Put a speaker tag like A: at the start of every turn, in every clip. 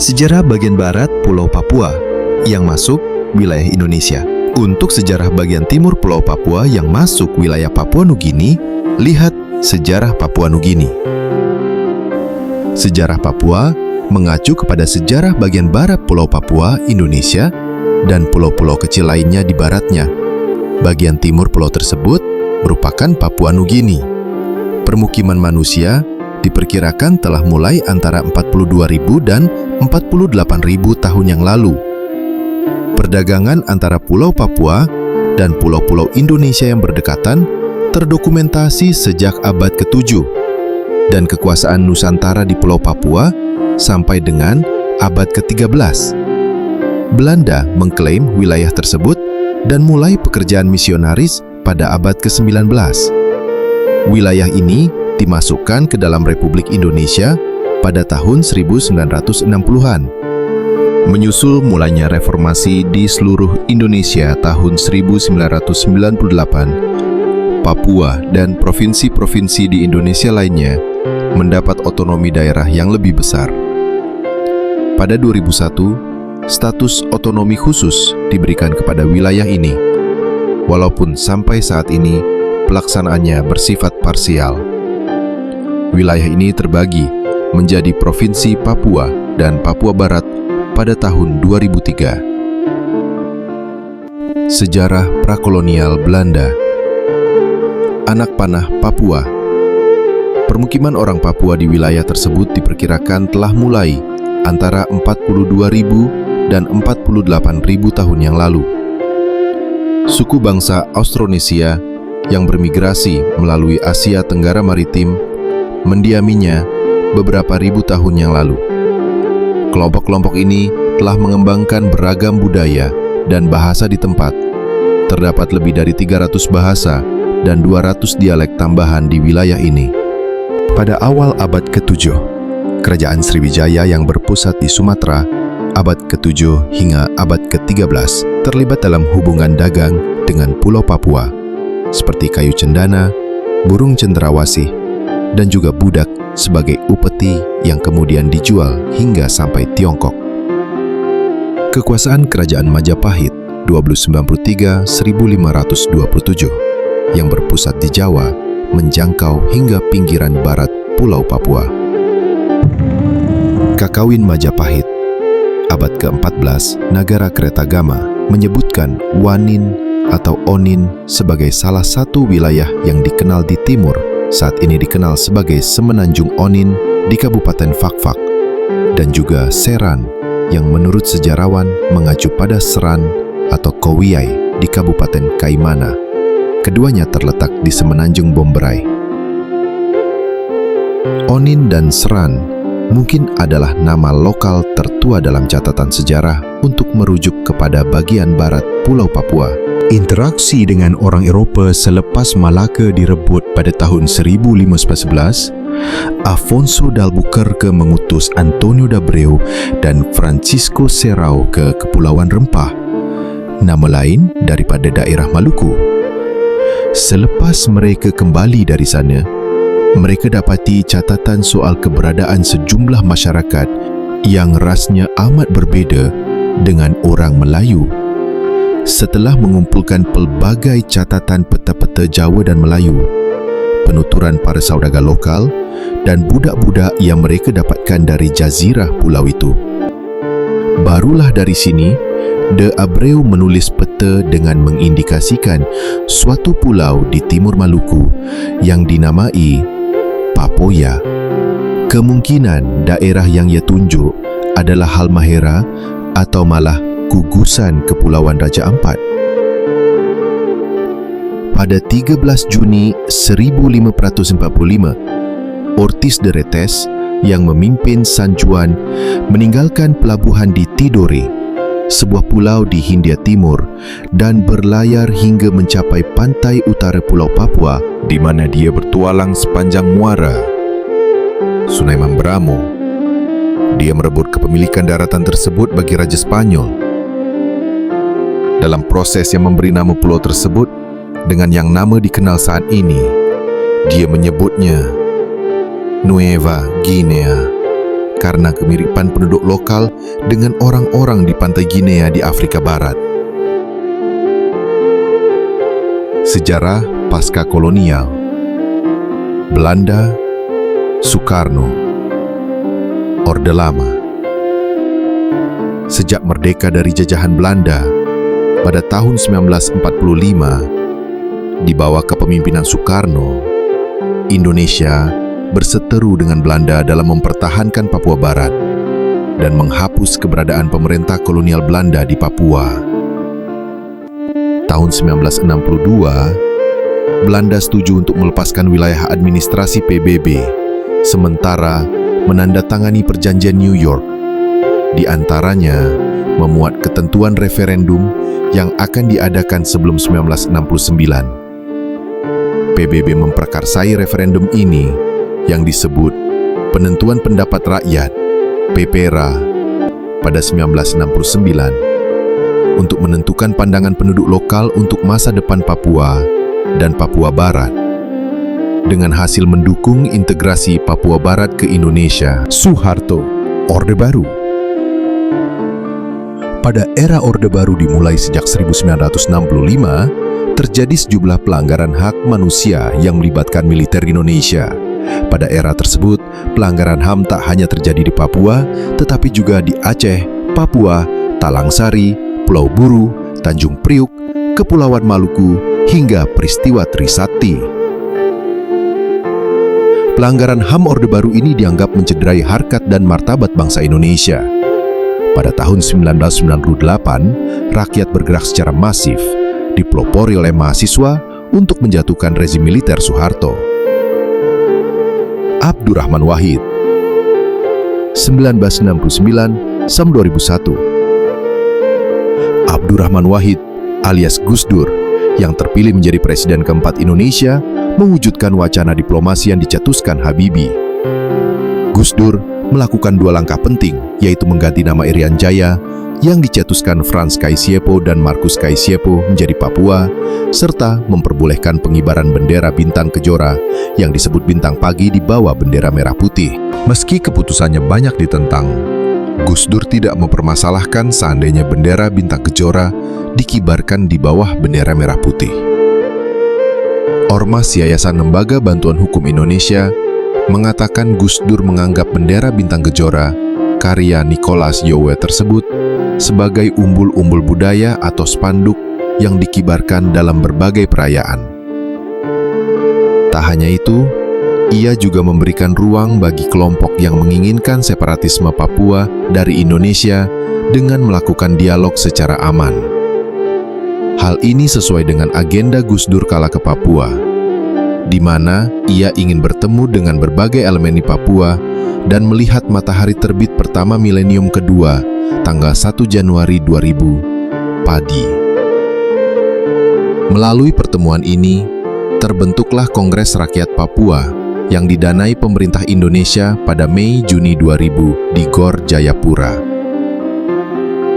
A: Sejarah bagian barat Pulau Papua yang masuk wilayah Indonesia. Untuk sejarah bagian timur Pulau Papua yang masuk wilayah Papua Nugini, lihat sejarah Papua Nugini. Sejarah Papua mengacu kepada sejarah bagian barat Pulau Papua, Indonesia, dan pulau-pulau kecil lainnya di baratnya. Bagian timur pulau tersebut merupakan Papua Nugini. Permukiman manusia diperkirakan telah mulai antara 42.000 dan 48.000 tahun yang lalu. Perdagangan antara Pulau Papua dan pulau-pulau Indonesia yang berdekatan terdokumentasi sejak abad ke-7 dan kekuasaan Nusantara di Pulau Papua sampai dengan abad ke-13. Belanda mengklaim wilayah tersebut dan mulai pekerjaan misionaris pada abad ke-19. Wilayah ini dimasukkan ke dalam Republik Indonesia pada tahun 1960-an. Menyusul mulainya reformasi di seluruh Indonesia tahun 1998, Papua dan provinsi-provinsi di Indonesia lainnya mendapat otonomi daerah yang lebih besar. Pada 2001, status otonomi khusus diberikan kepada wilayah ini, walaupun sampai saat ini pelaksanaannya bersifat parsial. Wilayah ini terbagi menjadi Provinsi Papua dan Papua Barat pada tahun 2003. Sejarah prakolonial Belanda. Anak panah Papua. Permukiman orang Papua di wilayah tersebut diperkirakan telah mulai antara 42.000 dan 48.000 tahun yang lalu. Suku bangsa Austronesia yang bermigrasi melalui Asia Tenggara Maritim mendiaminya beberapa ribu tahun yang lalu. Kelompok-kelompok ini telah mengembangkan beragam budaya dan bahasa di tempat. Terdapat lebih dari 300 bahasa dan 200 dialek tambahan di wilayah ini. Pada awal abad ke-7, Kerajaan Sriwijaya yang berpusat di Sumatera, abad ke-7 hingga abad ke-13 terlibat dalam hubungan dagang dengan Pulau Papua, seperti kayu cendana, burung cendrawasih, dan juga budak sebagai upeti yang kemudian dijual hingga sampai Tiongkok. Kekuasaan Kerajaan Majapahit 1293-1527 yang berpusat di Jawa menjangkau hingga pinggiran barat Pulau Papua. Kakawin Majapahit abad ke-14, Nagara Kretagama menyebutkan Wanin atau Onin sebagai salah satu wilayah yang dikenal di timur, saat ini dikenal sebagai Semenanjung Onin di Kabupaten Fakfak, dan juga Seran yang menurut sejarawan mengacu pada Seran atau Kowiai di Kabupaten Kaimana. Keduanya terletak di Semenanjung Bomberai. Onin dan Seran mungkin adalah nama lokal tertua dalam catatan sejarah untuk merujuk kepada bagian barat Pulau Papua. Interaksi dengan orang Eroppa selepas Malaka direbut pada tahun 1511, Afonso d'Albuquerque mengutus Antonio d'Abreu dan Francisco Serrao ke Kepulauan Rempah, nama lain daripada daerah Maluku. Selepas mereka kembali dari sana, mereka dapati catatan soal keberadaan sejumlah masyarakat yang rasnya amat berbeza dengan orang Melayu. Setelah mengumpulkan pelbagai catatan peta-peta Jawa dan Melayu, penuturan para saudagar lokal dan budak-budak yang mereka dapatkan dari jazirah pulau itu, barulah dari sini De Abreu menulis peta dengan mengindikasikan suatu pulau di timur Maluku yang dinamai Papoya. Kemungkinan daerah yang ia tunjuk adalah Halmahera atau malah gugusan Kepulauan Raja Ampat. Pada 13 Juni 1545, Ortiz de Retes yang memimpin San Juan meninggalkan pelabuhan di Tidore, sebuah pulau di Hindia Timur, dan berlayar hingga mencapai pantai utara Pulau Papua, di mana dia bertualang sepanjang muara Sungai Mamberamo. Dia merebut kepemilikan daratan tersebut bagi Raja Spanyol. Dalam proses yang memberi nama pulau tersebut dengan yang nama dikenal saat ini, dia menyebutnya Nueva Guinea, karena kemiripan penduduk lokal dengan orang-orang di pantai Guinea di Afrika Barat. Sejarah pasca kolonial Belanda, Soekarno, Orde Lama. Sejak merdeka dari jajahan Belanda pada tahun 1945, di bawah kepemimpinan Soekarno, Indonesia berseteru dengan Belanda dalam mempertahankan Papua Barat dan menghapus keberadaan pemerintah kolonial Belanda di Papua. Tahun 1962, Belanda setuju untuk melepaskan wilayah administrasi PBB, sementara menandatangani Perjanjian New York. Di antaranya, memuat ketentuan referendum yang akan diadakan sebelum 1969. PBB memprakarsai referendum ini yang disebut Penentuan Pendapat Rakyat (PPRA) pada 1969 untuk menentukan pandangan penduduk lokal untuk masa depan Papua dan Papua Barat dengan hasil mendukung integrasi Papua Barat ke Indonesia. Soeharto, Orde Baru. Pada era Orde Baru dimulai sejak 1965, terjadi sejumlah pelanggaran hak manusia yang melibatkan militer Indonesia. Pada era tersebut, pelanggaran HAM tak hanya terjadi di Papua, tetapi juga di Aceh, Papua, Talang Sari, Pulau Buru, Tanjung Priuk, Kepulauan Maluku, hingga peristiwa Trisakti. Pelanggaran HAM Orde Baru ini dianggap mencederai harkat dan martabat bangsa Indonesia. Pada tahun 1998, rakyat bergerak secara masif, dipelopori oleh mahasiswa untuk menjatuhkan rezim militer Soeharto. Abdurrahman Wahid, 1969 sampai 2001. Abdurrahman Wahid alias Gus Dur yang terpilih menjadi presiden keempat Indonesia mewujudkan wacana diplomasi yang dicetuskan Habibie. Gus Dur melakukan dua langkah penting, yaitu mengganti nama Irian Jaya yang dicetuskan Frans Kaisiepo dan Markus Kaisiepo menjadi Papua, serta memperbolehkan pengibaran bendera bintang kejora yang disebut bintang pagi di bawah bendera merah putih. Meski keputusannya banyak ditentang, Gus Dur tidak mempermasalahkan seandainya bendera bintang kejora dikibarkan di bawah bendera merah putih. Ormas Yayasan Lembaga Bantuan Hukum Indonesia mengatakan Gus Dur menganggap bendera bintang kejora karya Nicholas Yowe tersebut sebagai umbul-umbul budaya atau spanduk yang dikibarkan dalam berbagai perayaan. Tak hanya itu, ia juga memberikan ruang bagi kelompok yang menginginkan separatisme Papua dari Indonesia dengan melakukan dialog secara aman. Hal ini sesuai dengan agenda Gus Dur kala ke Papua, di mana ia ingin bertemu dengan berbagai elemen di Papua dan melihat matahari terbit pertama milenium kedua, tanggal 1 Januari 2000, padi. Melalui pertemuan ini, terbentuklah Kongres Rakyat Papua yang didanai pemerintah Indonesia pada Mei-Juni 2000 di Gor Jayapura.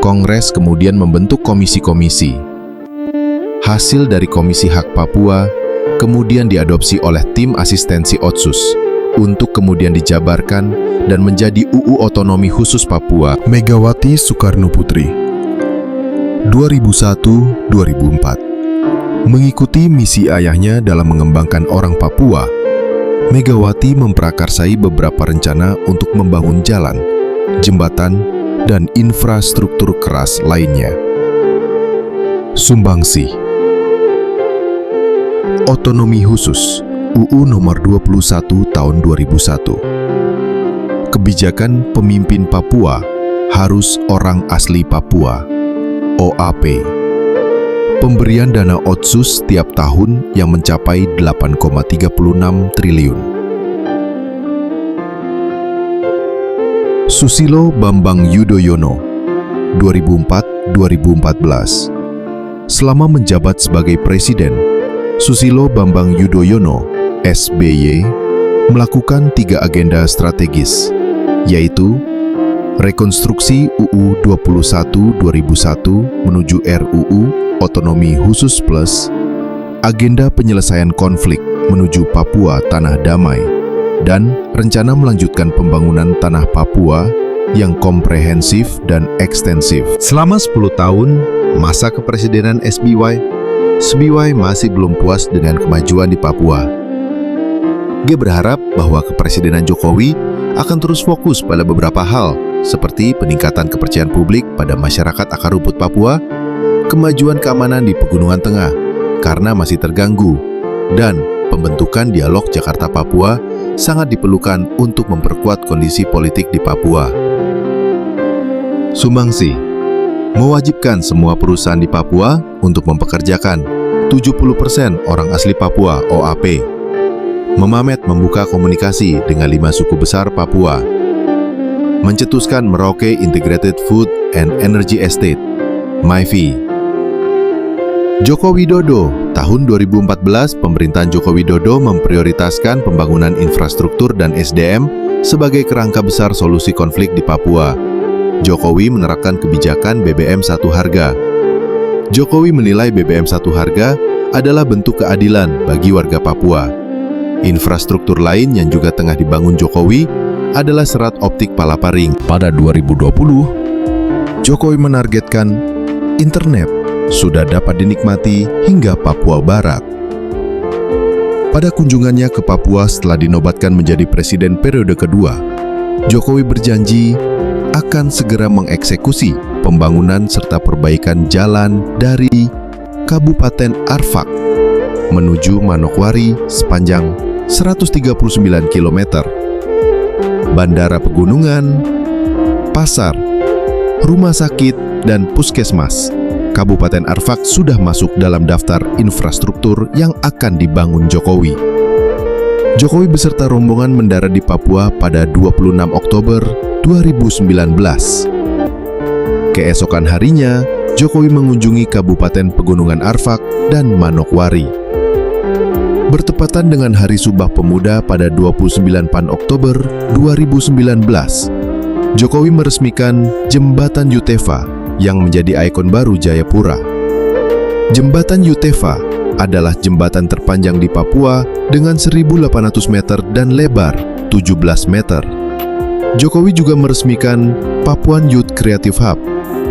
A: Kongres kemudian membentuk komisi-komisi. Hasil dari Komisi Hak Papua kemudian diadopsi oleh tim asistensi Otsus untuk kemudian dijabarkan dan menjadi UU Otonomi Khusus Papua. Megawati Soekarnoputri, 2001-2004. Mengikuti misi ayahnya dalam mengembangkan orang Papua, Megawati memprakarsai beberapa rencana untuk membangun jalan, jembatan, dan infrastruktur keras lainnya. Sumbangsi Otonomi Khusus UU Nomor 21 Tahun 2001. Kebijakan pemimpin Papua harus orang asli Papua, OAP. Pemberian dana Otsus tiap tahun yang mencapai 8,36 triliun. Susilo Bambang Yudhoyono, 2004-2014. Selama menjabat sebagai presiden, Susilo Bambang Yudhoyono, SBY, melakukan 3 agenda strategis, yaitu rekonstruksi UU 21/2001 menuju RUU Otonomi Khusus Plus, agenda penyelesaian konflik menuju Papua Tanah Damai, dan rencana melanjutkan pembangunan tanah Papua yang komprehensif dan ekstensif. Selama 10 tahun masa kepresidenan SBY masih belum puas dengan kemajuan di Papua. Dia berharap bahwa kepresidenan Jokowi akan terus fokus pada beberapa hal, seperti peningkatan kepercayaan publik pada masyarakat akar rumput Papua, kemajuan keamanan di Pegunungan Tengah karena masih terganggu, dan pembentukan dialog Jakarta-Papua sangat diperlukan untuk memperkuat kondisi politik di Papua. Sumbangsi mewajibkan semua perusahaan di Papua untuk mempekerjakan 70% orang asli Papua (OAP). Memamet membuka komunikasi dengan 5 suku besar Papua. Mencetuskan Merauke Integrated Food and Energy Estate (MIFE). Joko Widodo, tahun 2014 pemerintahan Joko Widodo memprioritaskan pembangunan infrastruktur dan SDM sebagai kerangka besar solusi konflik di Papua. Jokowi menerapkan kebijakan BBM satu harga. Jokowi menilai BBM satu harga adalah bentuk keadilan bagi warga Papua. Infrastruktur lain yang juga tengah dibangun Jokowi adalah serat optik Palaparing. Pada 2020, Jokowi menargetkan internet sudah dapat dinikmati hingga Papua Barat. Pada kunjungannya ke Papua setelah dinobatkan menjadi presiden periode kedua, Jokowi berjanji akan segera mengeksekusi pembangunan serta perbaikan jalan dari Kabupaten Arfak menuju Manokwari sepanjang 139 km, bandara pegunungan, pasar, rumah sakit, dan puskesmas. Kabupaten Arfak sudah masuk dalam daftar infrastruktur yang akan dibangun Jokowi. Jokowi beserta rombongan mendarat di Papua pada 26 Oktober 2019. Keesokan harinya, Jokowi mengunjungi Kabupaten Pegunungan Arfak dan Manokwari. Bertepatan dengan Hari Sumpah Pemuda pada 29 Oktober 2019, Jokowi meresmikan Jembatan Yutefa yang menjadi ikon baru Jayapura. Jembatan Yutefa adalah jembatan terpanjang di Papua dengan 1.800 meter dan lebar 17 meter. Jokowi juga meresmikan Papuan Youth Creative Hub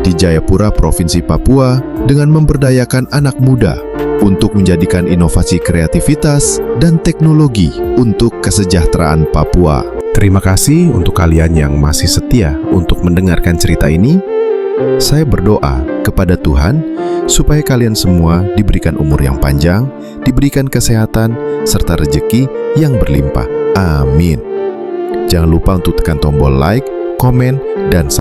A: di Jayapura, Provinsi Papua dengan memberdayakan anak muda untuk menjadikan inovasi kreativitas dan teknologi untuk kesejahteraan Papua. Terima kasih untuk kalian yang masih setia untuk mendengarkan cerita ini. Saya berdoa kepada Tuhan supaya kalian semua diberikan umur yang panjang, diberikan kesehatan, serta rezeki yang berlimpah. Amin. Jangan lupa untuk tekan tombol like, komen, dan